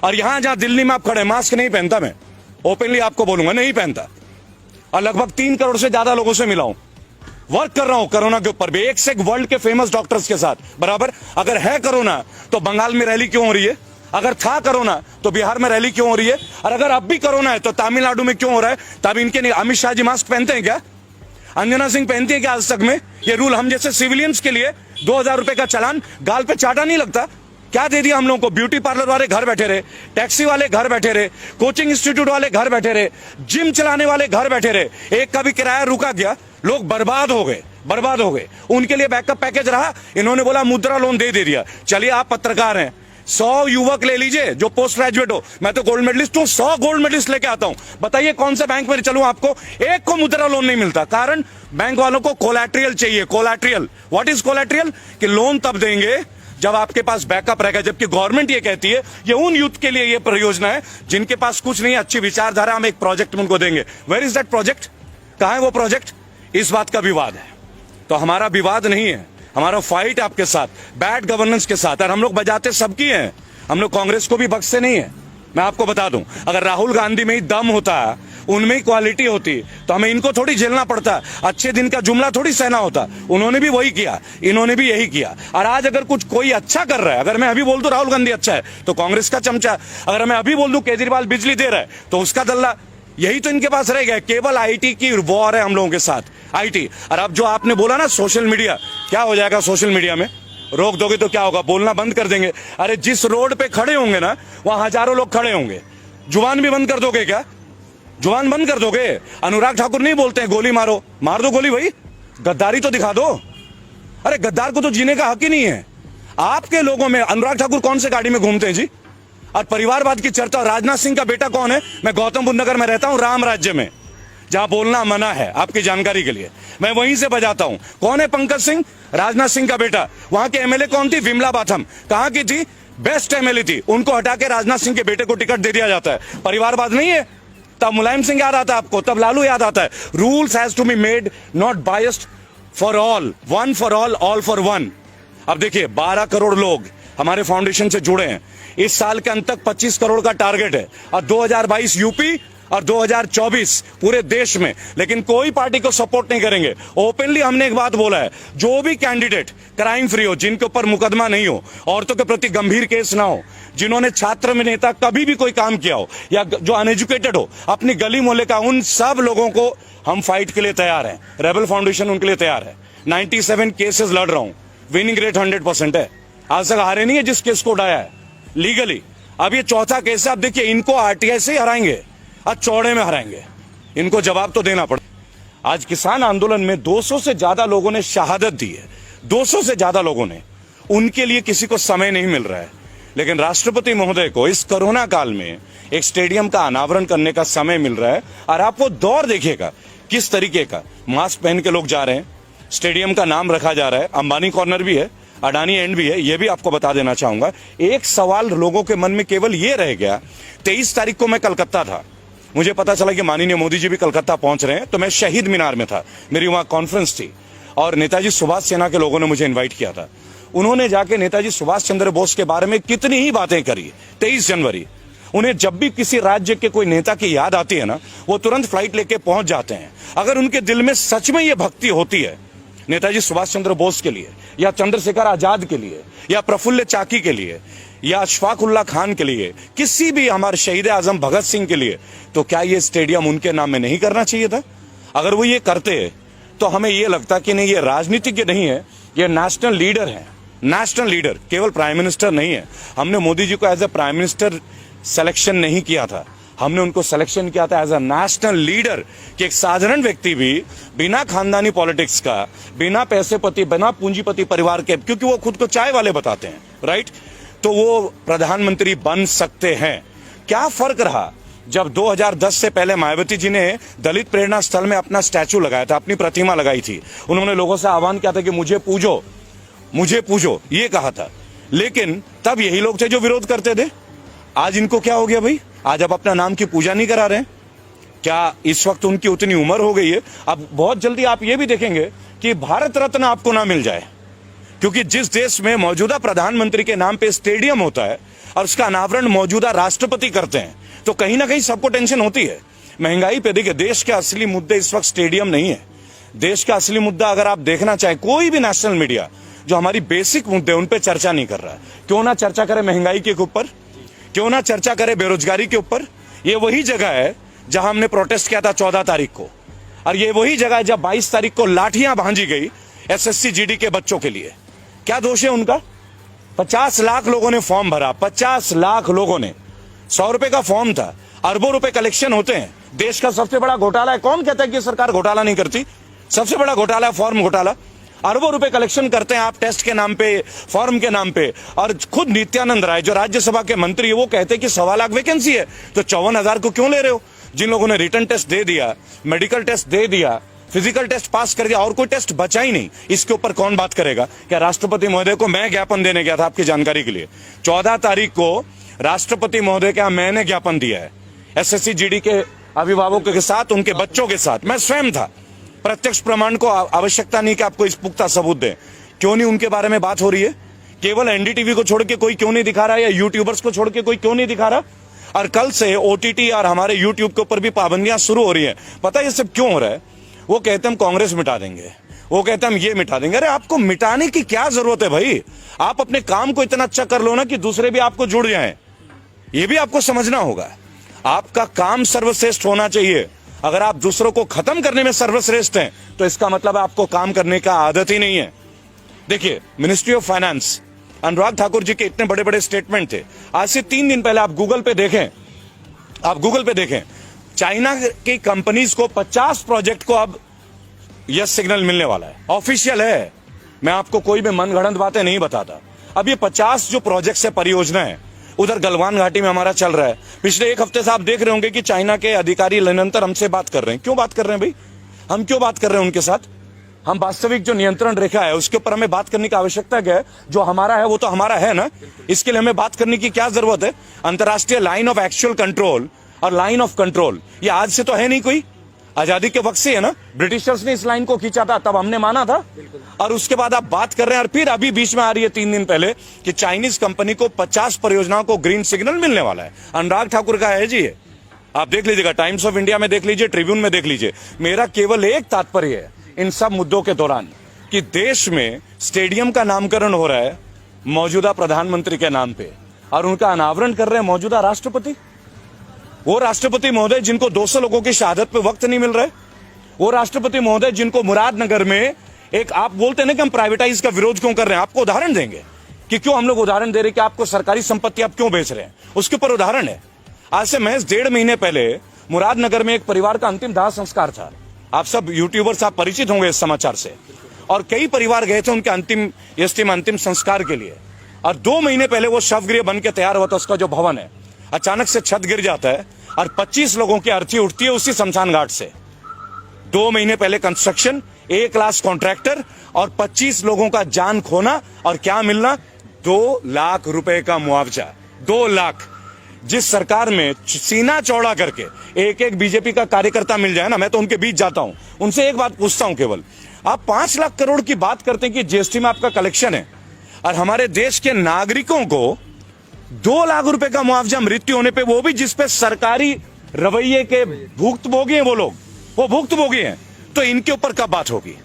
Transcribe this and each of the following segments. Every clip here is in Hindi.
और यहां जहां दिल्ली में आप खड़े, मास्क नहीं पहनता, मैं ओपनली आपको बोलूंगा, नहीं पहनता। और लगभग 3 करोड़ से ज्यादा लोगों से मिला हूं, वर्क कर रहा हूं कोरोना के ऊपर भी, एक से एक वर्ल्ड के फेमस डॉक्टर्स के साथ बराबर। अगर है कोरोना तो बंगाल में रैली क्यों हो रही है? अगर था कोरोना तो बिहार में रैली क्यों हो रही है? और अगर अब भी कोरोना है तो तमिलनाडु में क्यों हो रहा है? तब इनके नहीं, अमित शाह जी मास्क पहनते हैं क्या? अंजना सिंह पहनती है क्या आज तक में? ये रूल हम जैसे सिविलियंस के लिए 2000 रुपए का चालान गाल पे चाटा नहीं लगता? क्या दे दिया हम लोगों को? ब्यूटी पार्लर वाले घर बैठे रहे, टैक्सी वाले घर बैठे रहे, कोचिंग इंस्टीट्यूट वाले घर बैठे रहे, जिम चलाने वाले घर बैठे रहे, एक का भी किराया रुका गया, लोग बर्बाद हो गए, बर्बाद हो गए। उनके लिए बैकअप पैकेज रहा, इन्होंने बोला मुद्रा लोन दे दिया। चलिए आप पत्रकार हैं, 100 युवक ले लीजिए जो पोस्ट ग्रेजुएट हो, मैं तो गोल्ड मेडलिस्ट हूं, 100 गोल्ड मेडलिस्ट लेके आता हूं, बताइए कौन से बैंक में चलूं? आपको एक को मुद्रा लोन नहीं मिलता। कारण बैंक वालों को कोलैटरल चाहिए। Collateral, what is collateral? कि लोन तब देंगे जब आपके पास बैकअप रहेगा। जबकि गवर्नमेंट ये कहती है ये उन यूथ के लिए ये परियोजना है जिनके पास कुछ नहीं, अच्छी विचारधारा, हम एक प्रोजेक्ट उनको देंगे। Where is that project? कहां है वो प्रोजेक्ट? इस बात का विवाद है। तो हमारा विवाद नहीं है, हमारा फाइट आपके साथ, बैड गवर्नेंस के साथ। और हम लोग बजाते सबकी हैं, हम लोग कांग्रेस को भी बख्शते नहीं है। मैं आपको बता दूं, अगर राहुल गांधी में ही दम होता, उनमें ही क्वालिटी होती, तो हमें इनको थोड़ी झेलना पड़ता, अच्छे दिन का जुमला थोड़ी सहना होता। उन्होंने भी वही किया, इन्होंने भी यही किया। और आज अगर कुछ कोई अच्छा कर रहा है, अगर मैं अभी बोल दूं राहुल गांधी अच्छा है तो कांग्रेस का चमचा, अगर मैं अभी बोल दूं केजरीवाल बिजली दे रहा है तो उसका दल्ला, यही तो इनके पास रह गया। केवल आईटी की वॉर है हम लोगों के साथ, आईटी। और अब जो आपने बोला ना सोशल मीडिया, क्या हो जाएगा सोशल मीडिया में? रोक दोगे तो क्या होगा? बोलना बंद कर देंगे। अरे जिस रोड पे खड़े होंगे ना, वहां हजारों लोग खड़े होंगे। जुबान भी बंद कर दोगे क्या? जुबान बंद कर दोगे? अनुराग ठाकुर नहीं बोलते हैं गोली मारो, मार दो गोली भाई, गद्दारी तो दिखा दो। अरे गद्दार को तो जीने का हक ही नहीं है। आपके लोगों में अनुराग ठाकुर कौन से गाड़ी में घूमते हैं जी? और परिवारवाद की चर्चा, राजनाथ सिंह का बेटा कौन है? मैं गौतम बुद्ध नगर में रहता हूं, राम राज्य में, जहां बोलना मना है, आपकी जानकारी के लिए मैं वहीं से बजाता हूं। कौन है पंकज सिंह? राजनाथ सिंह का बेटा। वहां के एमएलए कौन थी? विमला बाथम। कहां की थी? बेस्ट एमएलए थी। उनको हटा के राजनाथ सिंह के बेटे को टिकट दे दिया जाता है। परिवारवाद नहीं है? तब मुलायम सिंह याद आता है आपको, तब लालू याद आता है। Rules has to be made not biased for all, one for all for one. अब देखिए 12 करोड़ लोग हमारे फाउंडेशन से जुड़े हैं। इस साल के अंत तक 25 करोड़ का टारगेट है, और 2022 यूपी और 2024 पूरे देश में। लेकिन कोई पार्टी को सपोर्ट नहीं करेंगे। ओपनली हमने एक बात बोला है, जो भी कैंडिडेट क्राइम फ्री हो, जिनके ऊपर मुकदमा नहीं हो, औरतों के प्रति गंभीर केस ना हो, जिन्होंने छात्र में नेता कभी भी कोई काम किया हो, या जो अनएजुकेटेड हो, अपनी गली मोहल्ले का, उन सब लोगों को हम फाइट के लिए तैयार हैं। रेबल फाउंडेशन उनके लिए तैयार है। 97 केसेस लड़ रहा हूं, विनिंग रेट 100% है। आज तक हारे नहीं है जिस केस को उठाया है लीगली। अब ये चौथा केस है। अब देखिए इनको आरटीआई से हराएंगे, आज चौड़े में हराएंगे, इनको जवाब तो देना पड़े। आज किसान आंदोलन में 200 से ज्यादा लोगों ने शहादत दी है, 200 से ज्यादा लोगों ने। उनके लिए किसी को समय नहीं मिल रहा है। लेकिन राष्ट्रपति महोदय को इस कोरोना काल में एक स्टेडियम का अनावरण करने का समय मिल रहा है। और आप वो दौर देखिएगा किस तरीके का, मास्क पहन के लोग जा रहे हैं, स्टेडियम का नाम रखा जा रहा है, अंबानी कॉर्नर भी है, अडानी एंड भी है। ये भी आपको बता देना चाहूंगा। एक सवाल लोगों के मन में केवल ये रह गया, 23 तारीख को मैं कलकत्ता था, मुझे पता चला कि माननीय मोदी जी भी कलकत्ता पहुंच रहे हैं, तो मैं शहीद मीनार में था, मेरी वहां कॉन्फ्रेंस थी, और नेताजी सुभाष सेना के लोगों ने मुझे इन्वाइट किया था। उन्होंने जाके नेताजी सुभाष चंद्र बोस के बारे में कितनी ही बातें करी। 23 जनवरी, उन्हें जब भी किसी राज्य के कोई नेता की याद आती है ना, वो तुरंत फ्लाइट लेके पहुंच जाते हैं। अगर उनके दिल में सच में ये भक्ति होती है नेताजी सुभाष चंद्र बोस के लिए, या चंद्रशेखर आजाद के लिए, या प्रफुल्ल चाकी के लिए, या अशफाक उल्लाह खान के लिए, किसी भी हमारे शहीद आजम भगत सिंह के लिए, तो क्या ये स्टेडियम उनके नाम में नहीं करना चाहिए था? अगर वो ये करते तो हमें ये लगता कि नहीं, ये राजनीतिज्ञ नहीं है, ये नेशनल लीडर है। नेशनल लीडर, केवल प्राइम मिनिस्टर नहीं है। हमने मोदी जी को as a prime minister selection नहीं किया था, हमने उनको सिलेक्शन किया था एज अ नेशनल लीडर, कि एक साधारण व्यक्ति भी बिना खानदानी पॉलिटिक्स का, बिना पैसेपति, बिना पूंजीपति परिवार के, क्योंकि वो खुद को चाय वाले बताते हैं, राइट, तो वो प्रधानमंत्री बन सकते हैं। क्या फर्क रहा जब 2010 से पहले मायावती जी ने दलित प्रेरणा स्थल में अपना स्टैचू लगाया था, अपनी प्रतिमा लगाई थी। उन्होंने लोगों से आह्वान किया था कि मुझे पूजो, मुझे पूजो, ये कहा था। लेकिन तब यही लोग थे जो विरोध करते थे। आज इनको क्या हो गया भाई? आज आप अपना नाम की पूजा नहीं करा रहे? क्या इस वक्त उनकी उतनी उम्र हो गई है? अब बहुत जल्दी आप ये भी देखेंगे कि भारत रत्न आपको ना मिल जाए, क्योंकि जिस देश में मौजूदा प्रधानमंत्री के नाम पे स्टेडियम होता है और उसका अनावरण मौजूदा राष्ट्रपति करते हैं, तो कहीं ना कहीं सबको टेंशन होती है। महंगाई पे देखिए, देश के असली मुद्दे इस वक्त स्टेडियम नहीं है। देश का असली मुद्दा अगर आप देखना चाहें, कोई भी नेशनल मीडिया जो हमारी बेसिक मुद्दे उन पे चर्चा नहीं कर रहा है। क्यों ना चर्चा करे महंगाई के ऊपर, क्यों ना चर्चा करे बेरोजगारी के ऊपर। ये वही जगह है जहां हमने प्रोटेस्ट किया था 14 तारीख को, और ये वही जगह है जब 22 तारीख को लाठियां भांजी गई एसएससी जीडी के बच्चों के लिए। क्या दोष है उनका? 50 लाख लोगों ने फॉर्म भरा, 50 लाख लोगों ने। 100 रुपए का फॉर्म था, अरबों रुपए कलेक्शन होते हैं। देश का सबसे बड़ा घोटाला है। कौन कहता है कि सरकार घोटाला नहीं करती? सबसे बड़ा घोटाला है फॉर्म घोटाला। अरबों रुपए कलेक्शन करते हैं आप टेस्ट के नाम पे, फॉर्म के नाम पे। और खुद नित्यानंद राय जो राज्यसभा के मंत्री है, वो कहते हैं कि 1.25 लाख वैकेंसी है, तो 54,000 को क्यों ले रहे हो? जिन लोगों ने रिटर्न टेस्ट दे दिया, मेडिकल टेस्ट दे दिया, फिजिकल टेस्ट पास कर दिया, और कोई टेस्ट बचा ही नहीं, इसके ऊपर कौन बात करेगा? क्या राष्ट्रपति महोदय को मैं ज्ञापन देने गया था, आपकी जानकारी के लिए 14 तारीख को राष्ट्रपति महोदय का मैंने ज्ञापन दिया है एसएससी जीडी के अभिभावकों के साथ, उनके बच्चों के साथ। मैं स्वयं था। प्रत्यक्ष प्रमाण को आवश्यकता नहीं कि आपको इस पुख्ता सबूत दें। क्यों नहीं उनके बारे में बात हो रही है? केवल एनडीटीवी को छोड़ के कोई क्यों नहीं दिखा रहा है, या यूट्यूबर्स को छोड़ के कोई क्यों नहीं दिखा रहा? और कल से ओटीटी और हमारे यूट्यूब के ऊपर भी पाबंदियां शुरू हो रही है। पता है ये सब क्यों हो रहा है? वो कहते हम कांग्रेस मिटा देंगे, वो कहते हम ये मिटा देंगे। अरे आपको मिटाने की क्या जरूरत है भाई? आप अपने काम को इतना अच्छा कर लो ना कि दूसरे भी आपको जुड़ जाएं। ये भी आपको समझना होगा। आपका काम सर्वश्रेष्ठ होना चाहिए। अगर आप दूसरों को खत्म करने में सर्वश्रेष्ठ हैं, तो इसका मतलब आपको काम करने का आदत ही नहीं है। देखिए, ministry of finance, Anurag Thakur ji के इतने बड़े बड़े स्टेटमेंट थे। आज से 3 दिन पहले आप गूगल पे देखें, चाइना की कंपनीज को 50 प्रोजेक्ट को अब यस सिग्नल मिलने वाला है। ऑफिशियल है, मैं आपको कोई भी मनगढ़ंत बातें नहीं बताता। अब ये 50 जो प्रोजेक्ट है, परियोजना है, उधर गलवान घाटी में हमारा चल रहा है। पिछले 1 हफ्ते से आप देख रहे होंगे कि चाइना के अधिकारी निरंतर हमसे बात कर रहे हैं। क्यों बात कर रहे हैं भाई? हम क्यों बात कर रहे हैं उनके साथ? हम वास्तविक जो नियंत्रण रेखा है उसके ऊपर हमें बात करने की आवश्यकता क्या है? जो हमारा है वो तो हमारा है ना, इसके लिए हमें बात करने की क्या जरूरत है? अंतर्राष्ट्रीय लाइन ऑफ एक्चुअल कंट्रोल और लाइन ऑफ कंट्रोल ये आज से तो है नहीं, कोई आजादी के वक्त से है ना। ब्रिटिशर्स ने इस लाइन को खींचा था, तब हमने माना था। और उसके बाद आप बात कर रहे हैं, और फिर अभी बीच में आ रही है 3 दिन पहले कि चाइनीज कंपनी को 50 परियोजनाओं को ग्रीन सिग्नल मिलने वाला है। अनुराग ठाकुर का है जी ये। आप देख लीजिएगा, टाइम्स ऑफ इंडिया में देख लीजिए, ट्रिब्यून में देख लीजिए। मेरा केवल एक तात्पर्य है इन सब मुद्दों के दौरान कि देश में स्टेडियम का नामकरण हो रहा है मौजूदा प्रधानमंत्री के नाम पे, और उनका अनावरण कर रहे हैं मौजूदा राष्ट्रपति। वो राष्ट्रपति महोदय जिनको 200 लोगों की शहादत पे वक्त नहीं मिल रहा है, वो राष्ट्रपति महोदय जिनको मुरादनगर में एक, आप बोलते हैं कि हम प्राइवेटाइज का विरोध क्यों कर रहे हैं, आपको उदाहरण देंगे कि क्यों हम लोग उदाहरण दे रहे हैं कि आपको सरकारी संपत्ति आप क्यों बेच रहे हैं, उसके ऊपर उदाहरण है। आज से महज 1.5 महीने पहले मुरादनगर में एक परिवार का अंतिम दाह संस्कार था। आप सब यूट्यूबर्स आप परिचित होंगे इस समाचार से, और कई परिवार गए थे उनके अंतिम संस्कार के लिए। और 2 महीने पहले वो शवगृह बन के तैयार हुआ था, उसका जो भवन है, अचानक से छत गिर जाता है और 25 लोगों की अर्थी उठती है उसी शमशान घाट से। 2 महीने पहले कंस्ट्रक्शन, A क्लास कॉन्ट्रैक्टर, और 25 लोगों का जान खोना, और क्या मिलना? 2 लाख रुपए का मुआवजा। 2 लाख। जिस सरकार में सीना चौड़ा करके एक बीजेपी का कार्यकर्ता मिल जाए ना, मैं तो उनके बीच जाता हूं, उनसे एक बात पूछता हूं केवल, आप 5 लाख करोड़ की बात करते हैं कि जीएसटी में आपका कलेक्शन है, और हमारे देश के नागरिकों को 2 लाख रुपए का मुआवजा मृत्यु होने पे, वो भी जिसपे सरकारी रवैये के भुक्तभोगी हैं वो भुक्तभोगी हैं, तो इनके ऊपर कब बात होगी?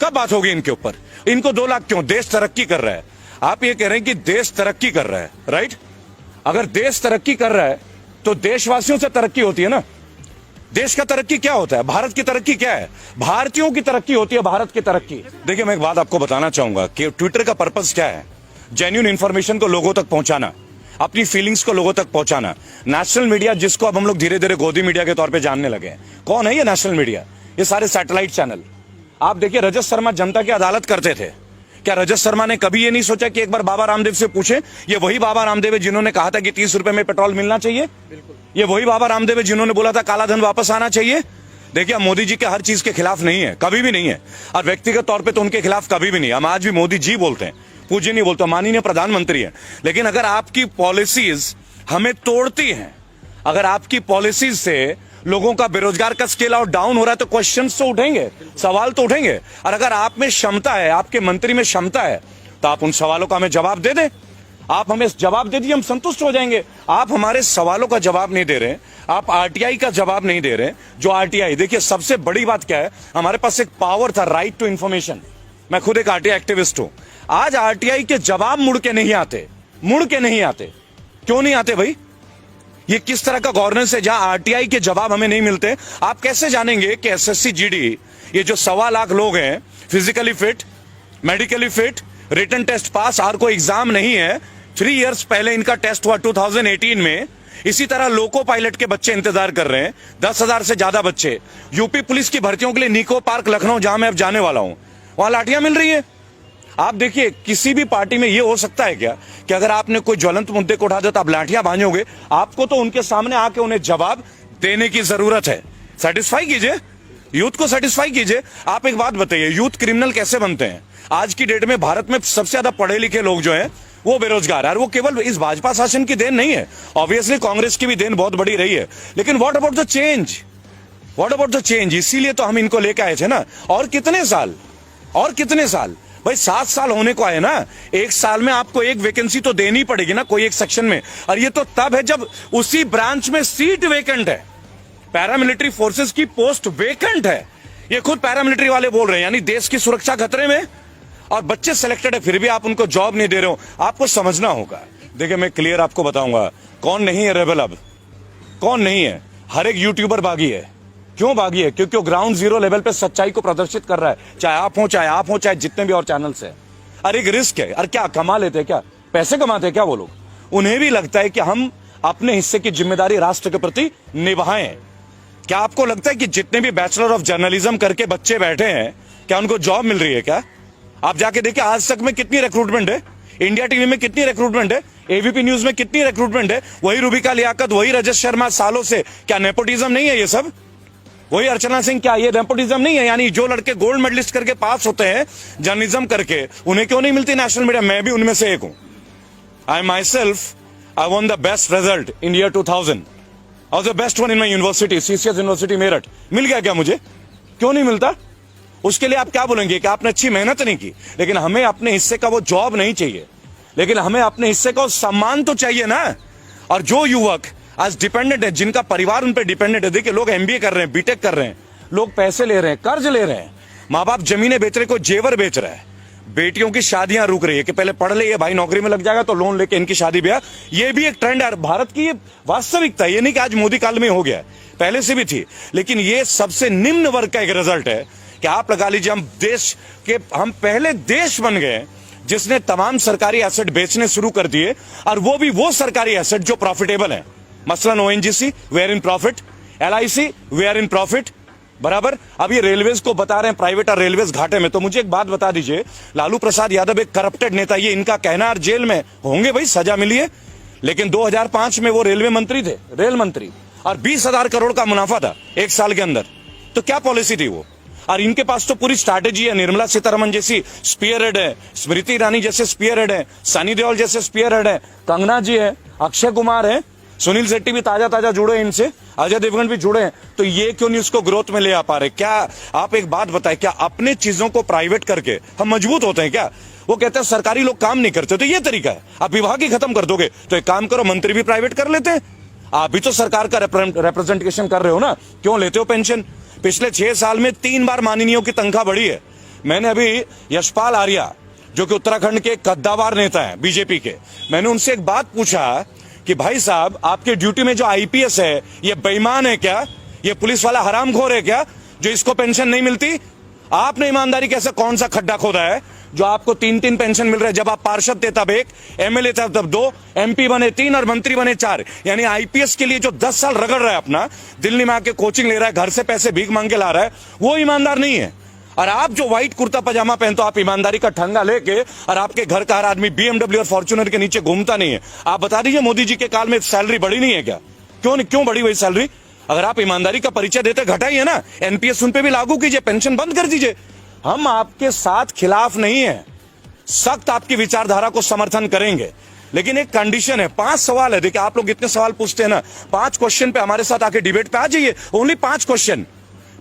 कब बात होगी इनके ऊपर? इनको 2 लाख क्यों? देश तरक्की कर रहा है। आप ये कह रहे हैं कि देश तरक्की कर रहा है, राइट? अगर देश तरक्की कर रहा है तो देशवासियों से तरक्की होती है ना। देश का तरक्की क्या होता है? भारत की तरक्की क्या है? भारतीयों की तरक्की होती है, भारत की तरक्की। देखिए, मैं एक बात आपको बताना चाहूंगा कि ट्विटर का पर्पस क्या है? जेन्युइन इंफॉर्मेशन को लोगों तक पहुंचाना, अपनी फीलिंग्स को लोगों तक पहुंचाना। नेशनल मीडिया, जिसको अब हम लोग धीरे धीरे गोदी मीडिया के तौर पे जानने लगे हैं, कौन है ये नेशनल मीडिया? ये सारे सैटेलाइट चैनल। आप देखिए, रजत शर्मा जनता की अदालत करते थे। क्या रजत शर्मा ने कभी ये नहीं सोचा कि एक बार बाबा रामदेव से पूछे? ये वही बाबा रामदेव है जिन्होंने कहा था कि 30 रुपए में पेट्रोल मिलना चाहिए। ये वही बाबा रामदेव है जिन्होंने बोला था काला धन वापस आना चाहिए। देखिए, हम मोदी जी के हर चीज के खिलाफ नहीं है, कभी भी नहीं है, और व्यक्तिगत तौर पे तो उनके खिलाफ कभी भी नहीं। हम आज भी मोदी जी बोलते हैं, पूज्य नहीं बोलते, माननीय प्रधानमंत्री है। लेकिन अगर आपकी पॉलिसीज हमें तोड़ती हैं, अगर आपकी पॉलिसीज से लोगों का बेरोजगार का स्केल आउट डाउन हो रहा है, तो क्वेश्चंस तो उठेंगे, सवाल तो उठेंगे। और अगर आप में क्षमता है, आपके मंत्री में क्षमता है, तो आप उन सवालों का हमें जवाब दे दें। आप हमें जवाब दे दीजिए, हम संतुष्ट हो जाएंगे। आप हमारे सवालों का जवाब नहीं दे रहे, आप आरटीआई का जवाब नहीं दे रहे। जो आरटीआई, देखिए सबसे बड़ी बात क्या है, हमारे पास एक पावर था, राइट टू इंफॉर्मेशन। मैं खुद एक आरटीआई एक्टिविस्ट हूं। आज आरटीआई के जवाब मुड़ के नहीं आते, मुड़ के नहीं आते। क्यों नहीं आते भाई? ये किस तरह का गवर्नेंस है जहां आरटीआई के जवाब हमें नहीं मिलते? आप कैसे जानेंगे कि एसएससी जीडी, ये जो 1.25 लाख लोग हैं, physically fit, medically fit, written test pass, और कोई एग्जाम नहीं है। 3 इयर्स पहले इनका टेस्ट हुआ 2018 में। इसी तरह लोको पायलट के बच्चे इंतजार कर रहे हैं, 10,000 से ज्यादा बच्चे। यूपी पुलिस की भर्तियों के लिए निको पार्क लखनऊ, जहां मैं अब जाने वाला हूं, वहां लाठियां मिल रही है। आप देखिए, किसी भी पार्टी में यह हो सकता है क्या कि अगर आपने कोई ज्वलंत मुद्दे को उठा दिया तो आप लाठियां भांजोगे? आपको तो उनके सामने आके उन्हें जवाब देने की जरूरत है। सेटिस्फाई कीजिए, यूथ को सेटिस्फाई कीजिए। आप एक बात बताइए, यूथ क्रिमिनल कैसे बनते हैं? आज की डेट में भारत में सबसे ज्यादा पढ़े लिखे लोग जो हैं वो बेरोजगार है, और वो केवल इस भाजपा शासन की देन नहीं है। ऑब्वियसली कांग्रेस की भी देन बहुत बड़ी रही है, लेकिन what about the change? What about the change? इसीलिए तो हम इनको लेके आए थे ना। और कितने साल, और कितने साल भाई? 7 साल होने को आए ना। 1 साल में आपको एक वैकेंसी तो देनी पड़ेगी ना, कोई एक सेक्शन में। और ये तो तब है जब उसी ब्रांच में सीट वेकेंट है, पैरामिलिट्री फोर्सेस की पोस्ट वेकेंट है। ये खुद पैरामिलिट्री वाले बोल रहे हैं, यानी देश की सुरक्षा खतरे में, और बच्चे सिलेक्टेड है, फिर भी आप उनको जॉब नहीं दे रहे हो। आपको समझना होगा। देखिए, मैं क्लियर आपको बताऊंगा कौन नहीं है रेबल, अब कौन नहीं है। हर एक यूट्यूबर बागी है। क्यों बागी है? क्योंकि वो ग्राउंड जीरो लेवल पे सच्चाई को प्रदर्शित कर रहा है, चाहे आप हो चाहे जितने भी और चैनल्स है। अरे एक रिस्क है। अरे क्या कमा लेते हैं, क्या पैसे कमाते हैं क्या वो लोग? उन्हें भी लगता है कि हम अपने हिस्से की जिम्मेदारी राष्ट्र के प्रति निभाएं। क्या आपको लगता है कि जितने भी बैचलर ऑफ जर्नलिज्म करके बच्चे बैठे हैं, क्या उनको जॉब मिल रही है? क्या आप जाके देखिए, आज तक में कितनी रिक्रूटमेंट है, इंडिया टीवी में कितनी रिक्रूटमेंट है, एबीपी न्यूज में कितनी रिक्रूटमेंट है। वही रूबिका लियाकत, वही रजत शर्मा सालों से। क्या नेपोटिज्म नहीं है ये सब? वही अर्चना सिंह, क्या ये नेपोटिज्म नहीं है? यानी जो लड़के गोल्ड मेडलिस्ट करके पास होते हैं जर्नलिज्म करके, उन्हें क्यों नहीं मिलती नेशनल मीडिया? मैं भी उनमें से एक हूं। I myself, I won the best result in year 2000, और the best one in my university, CCS university Meerut. मिल गया क्या मुझे? क्यों नहीं मिलता? उसके लिए आप क्या बोलेंगे कि आपने अच्छी मेहनत नहीं की? लेकिन हमें अपने हिस्से का वो जॉब नहीं चाहिए, लेकिन हमें अपने हिस्से का सम्मान तो चाहिए ना। और जो युवक आज डिपेंडेंट है, जिनका परिवार उन पर डिपेंडेंट है, देखिए लोग एमबीए कर रहे हैं, बीटेक कर रहे हैं, लोग पैसे ले रहे हैं, कर्ज ले रहे हैं, माँ बाप जमीनें बेच रहे, को जेवर बेच रहा है, बेटियों की शादियां रुक रही है कि पहले पढ़ ले, ये भाई नौकरी में लग जाएगा तो लोन लेके इनकी शादी ब्याह। ये भी एक ट्रेंड है भारत की, ये वास्तविकता। ये नहीं कि आज मोदी काल में हो गया, पहले से भी थी। लेकिन ये सबसे निम्न वर्ग का एक रिजल्ट है कि आप लगा लीजिए, हम पहले देश बन गए जिसने तमाम सरकारी एसेट बेचने शुरू कर दिए, और वो भी वो सरकारी एसेट जो प्रॉफिटेबल है। मसलन ओएनजीसी, वे आर इन प्रॉफिट, एलआईसी, वे आर इन प्रॉफिट, बराबर। अब ये रेलवेज को बता रहे हैं प्राइवेट और रेलवेज घाटे में। तो मुझे एक बात बता दीजिए, लालू प्रसाद यादव एक करप्टेड नेता, ये इनका कहना, और जेल में होंगे भाई, सजा मिली है, लेकिन 2005 में वो रेलवे मंत्री थे, रेल मंत्री, और 20,000 करोड़ का मुनाफा था 1 साल के अंदर। तो क्या पॉलिसी थी वो? और इनके पास तो पूरी स्ट्रैटेजी है। निर्मला सीतारमन जैसी स्पीयर हेड है, स्मृति ईरानी जैसे स्पीयर हेड है, सनी देओल जैसे स्पीयर हेड है, कंगना जी है, अक्षय कुमार है, सुनील शेट्टी भी ताजा जुड़े हैं इनसे, अजय देवगन भी जुड़े हैं। तो ये क्यों नहीं उसको ग्रोथ में ले आ पा रहे? क्या आप एक बात बताएं, क्या अपने चीजों को प्राइवेट करके हम मजबूत होते हैं क्या? वो कहते हैं सरकारी लोग काम नहीं करते, तो ये तरीका है, आप विभाग ही खत्म कर दोगे। तो एक काम करो, मंत्री भी प्राइवेट कर लेते हैं। आप भी तो सरकार का रिप्रेजेंटेशन कर रहे हो ना, क्यों लेते हो पेंशन? पिछले 6 साल में 3 बार माननीयों की तनख्वाह बढ़ी है। मैंने अभी यशपाल आर्या, जो कि उत्तराखंड के कद्दावर नेता हैं बीजेपी के, मैंने उनसे एक बात पूछा कि भाई साहब, आपके ड्यूटी में जो आईपीएस है, ये बेईमान है क्या? ये पुलिस वाला हरामखोर है क्या, जो इसको पेंशन नहीं मिलती? आपने ईमानदारी कैसे, कौन सा खड्डा खोदा है जो आपको 3-3 पेंशन मिल रहा है? जब आप पार्षद थे तब 1, एमएलए थे तब 2, एमपी बने 3 और मंत्री बने 4। यानी आईपीएस के लिए जो 10 साल रगड़ रहा है अपना, दिल्ली में आके कोचिंग ले रहा है, घर से पैसे भीख मांग के ला रहा है, वो ईमानदार नहीं है। और आप जो व्हाइट कुर्ता पजामा पहनते हो, आप ईमानदारी का ठंगा लेके, और आपके घर का हर आदमी बीएमडब्ल्यू और फॉर्च्यूनर के नीचे घूमता नहीं है। आप बता दीजिए, मोदी जी के काल में सैलरी बढ़ी नहीं है क्या? क्यों बढ़ी वही सैलरी? अगर आप ईमानदारी का परिचय देते, घटाइए ना, एनपीएस उन पे भी लागू कीजिए, पेंशन बंद कर दीजिए। हम आपके साथ खिलाफ नहीं है, सख्त आपकी विचारधारा को समर्थन करेंगे, लेकिन एक कंडीशन है। 5 सवाल है। देखिए, आप लोग इतने सवाल पूछते हैं ना, 5 क्वेश्चन पे हमारे साथ आके डिबेट पे आ जाइए। Only 5 question.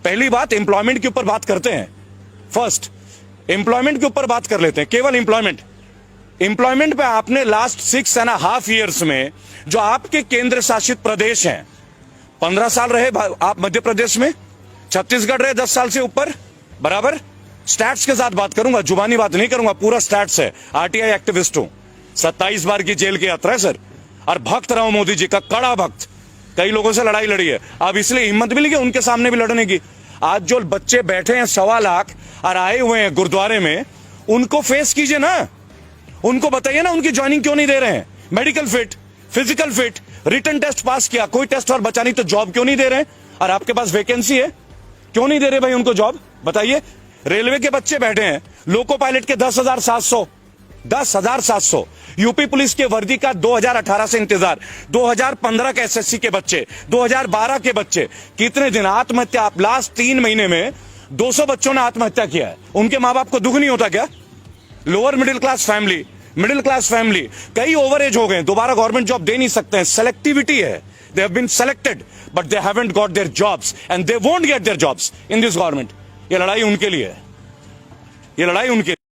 पहली बात, एम्प्लॉयमेंट के ऊपर बात करते हैं। फर्स्ट, एम्प्लॉयमेंट के ऊपर बात कर लेते हैं, केवल एम्प्लॉयमेंट। एम्प्लॉयमेंट पे आपने लास्ट 6.5 years में जो आपके केंद्र शासित प्रदेश हैं, 15 साल रहे आप मध्य प्रदेश में, छत्तीसगढ़ रहे 10 साल से ऊपर, बराबर। स्टैट्स के साथ बात करूंगा, जुबानी बात नहीं करूंगा, पूरा स्टैट्स है। आरटीआई एक्टिविस्ट हूं, 27 बार की जेल की यात्रा है सर, और भक्त रहा हूं मोदी जी का, कड़ा भक्त। कई लोगों से लड़ाई लड़ी है, अब इसलिए हिम्मत मिली कि उनके सामने भी लड़ने की। आज जो बच्चे बैठे हैं 1.25 लाख और आए हुए हैं गुरुद्वारे में, उनको फेस कीजिए ना, उनको बताइए ना उनकी ज्वाइनिंग क्यों नहीं दे रहे हैं। Medical fit, physical fit, written test pass किया, कोई टेस्ट और बचा नहीं, तो जॉब क्यों नहीं दे रहे हैं? और आपके पास वैकेंसी है, क्यों नहीं दे रहे भाई उनको जॉब, बताइए। रेलवे के बच्चे बैठे हैं, लोको पायलट के 10,700, यूपी पुलिस के वर्दी का 2018 से इंतजार, 2015 के एसएससी के बच्चे, 2012 के बच्चे, कितने दिन आत्महत्या। आप लास्ट 3 महीने में 200 बच्चों ने आत्महत्या किया है। उनके मां बाप को दुख नहीं होता क्या? लोअर मिडिल क्लास फैमिली, कई ओवर एज हो गए, दोबारा गवर्नमेंट जॉब दे नहीं सकते हैं, सेलेक्टिविटी है। They have been selected but they haven't got their jobs and they won't get their jobs in this government. ये लड़ाई उनके लिए है, ये लड़ाई उनके